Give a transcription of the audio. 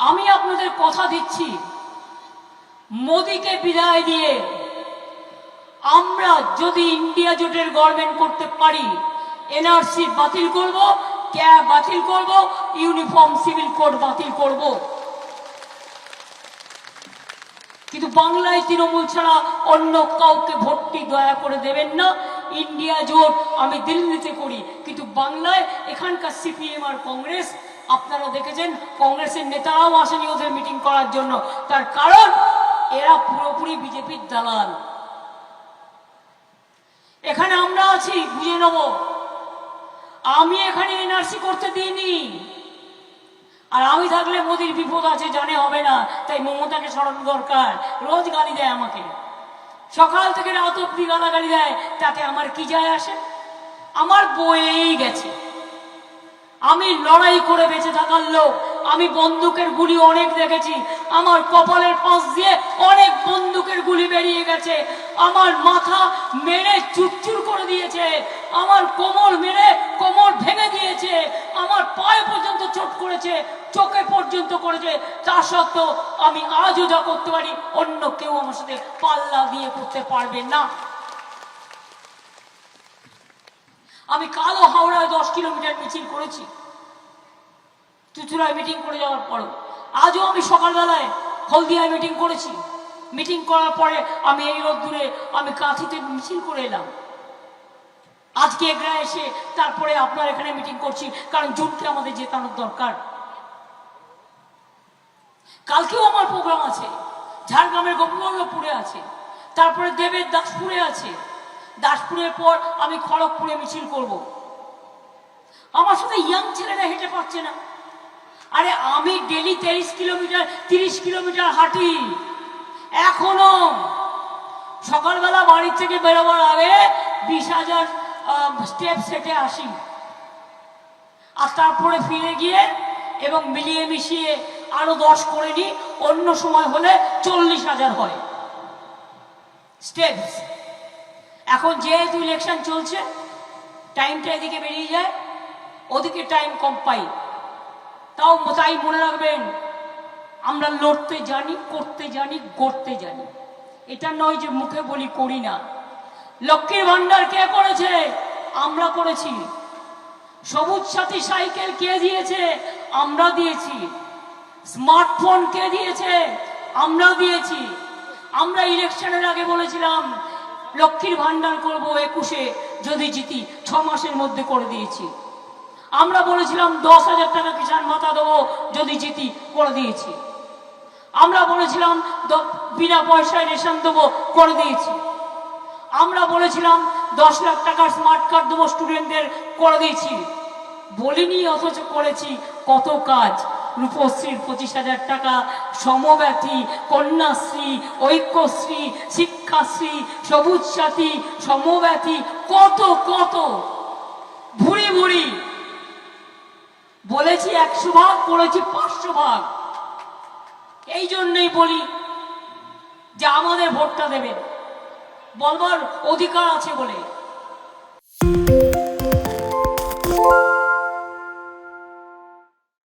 আমি আপনাদের কথা দিচ্ছি, মোদিকে বিদায় দিয়ে আমরা যদি ইন্ডিয়া জোটের গভর্নমেন্ট করতে পারি, এনআরসি বাতিল করব, ক্যাব বাতিল করব, ইউনিফর্ম সিভিল কোড বাতিল করব। কিন্তু বাংলায় তৃণমূল ছাড়া অন্য কাউকে ভোটটি দয়া করে দেবেন না। ইন্ডিয়া জোট আমি দিল্লিতে করি, কিন্তু বাংলায় এখানকার সিপিএম আর কংগ্রেস, আপনারা দেখেছেন কংগ্রেসের নেতারাও আসেনি ওদের মিটিং করার জন্য। তার কারণ এরা পুরোপুরি বিজেপির দালাল। এখানে আমরা আছি, বুঝে নেব। আমি এখানে এনআরসি করতে দিইনি, আর আমি থাকলে মোদির বিপদ আছে, জানে হবে না, তাই মমতাকে সরানো দরকার। রোজ গালি দেয় আমাকে, সকাল থেকে রাত অব্দি গালাগালি দেয়, তাতে আমার কি যায় আসে? আমার বয়েই গেছে। আমি লড়াই করে বেঁচে থাকার লোক, আমি বন্দুকের গুলি অনেক দেখেছি, আমার কপালের পাশ দিয়ে অনেক বন্দুকের গুলি বেরিয়ে গেছে, আমার মাথা মেরে চুরচুর করে দিয়েছে, আমার কোমর মেরে কোমর ভেঙে দিয়েছে, আমার পায়ে পর্যন্ত চোট করেছে, চোখে পর্যন্ত করেছে। তা সত্ত্বেও আমি আজও যা করতে পারি অন্য কেউ আমার সাথে পাল্লা দিয়ে করতে পারবে না। আমি কালো হাওড়ায় 10 কিলোমিটার মিছিল করেছি, চুচুড়ায় মিটিং করে যাওয়ার পরও। আজও আমি সকালবেলায় হলদিয়ায় মিটিং করেছি, মিটিং করার পরে আমি এই রোদ্দুরে আমি কাঁথিতে মিছিল করে এলাম। আজকে এগরা এসে তারপরে আপনার এখানে মিটিং করছি, কারণ জুটকে আমাদের জেতানোর দরকার। কালকেও আমার প্রোগ্রাম আছে, ঝাড়গ্রামের গোপীবল্লভপুরে আছে, তারপরে দেবের দাসপুরে আছে, দাসপুরের পর আমি খড়গপুরে মিছিল করব। আমার সাথে ইয়াং ছেলেরা হেঁটে পাচ্ছে না। আরে আমি ডেলি 30 কিলোমিটার হাঁটি। এখনো সকালবেলা বাড়ি থেকে বেরোবার আগে 20,000 স্টেপ হেঁটে আসি, আর তারপরে ফিরে গিয়ে এবং মিলিয়ে মিশিয়ে আরো 10 করে নিই। অন্য সময় হলে 40,000 হয় স্টেপস। এখন যেহেতু ইলেকশন চলছে, টাইমটা এদিকে বেরিয়ে যায়, ওদিকে টাইম কম পাই। তাই মনে রাখবেন, আমরা লড়তে জানি, করতে জানি, গড়তে জানি। এটা নয় যে মুখে বলি করি না। লক্ষ্মীর ভান্ডার কে করেছে? আমরা করেছি। সবুজ সাথী সাইকেল কে দিয়েছে? আমরা দিয়েছি। স্মার্টফোন কে দিয়েছে? আমরা দিয়েছি। আমরা ইলেকশনের আগে বলেছিলাম লক্ষ্মীর ভান্ডার করবো 21-এ, যদি জিতি 6 মাসের মধ্যে করে দিয়েছি। আমরা বলেছিলাম 10,000 টাকা কিষাণ ভাতা দেবো, যদি জিতি, করে দিয়েছি। আমরা বলেছিলাম বিনা পয়সায় রেশন দেবো, করে দিয়েছি। আমরা বলেছিলাম 10 লাখ টাকার স্মার্ট কার্ড দেবো স্টুডেন্টদের, করে দিয়েছি। বলিনি, অথচ করেছি কত কাজ। রূপশ্রীর 25,000 টাকা, সমব্যথী, কন্যাশ্রী, ঐক্যশ্রী, শিক্ষাশ্রী, সবুজ সাথী, সমব্যথী, কত কত ভুড়ি ভুড়ি বলেছি। 100 ভাগ করেছি 500 ভাগ। এই জন্যই বলি যে আমাদের ভোটটা দেবেন, বলবার অধিকার আছে বলে।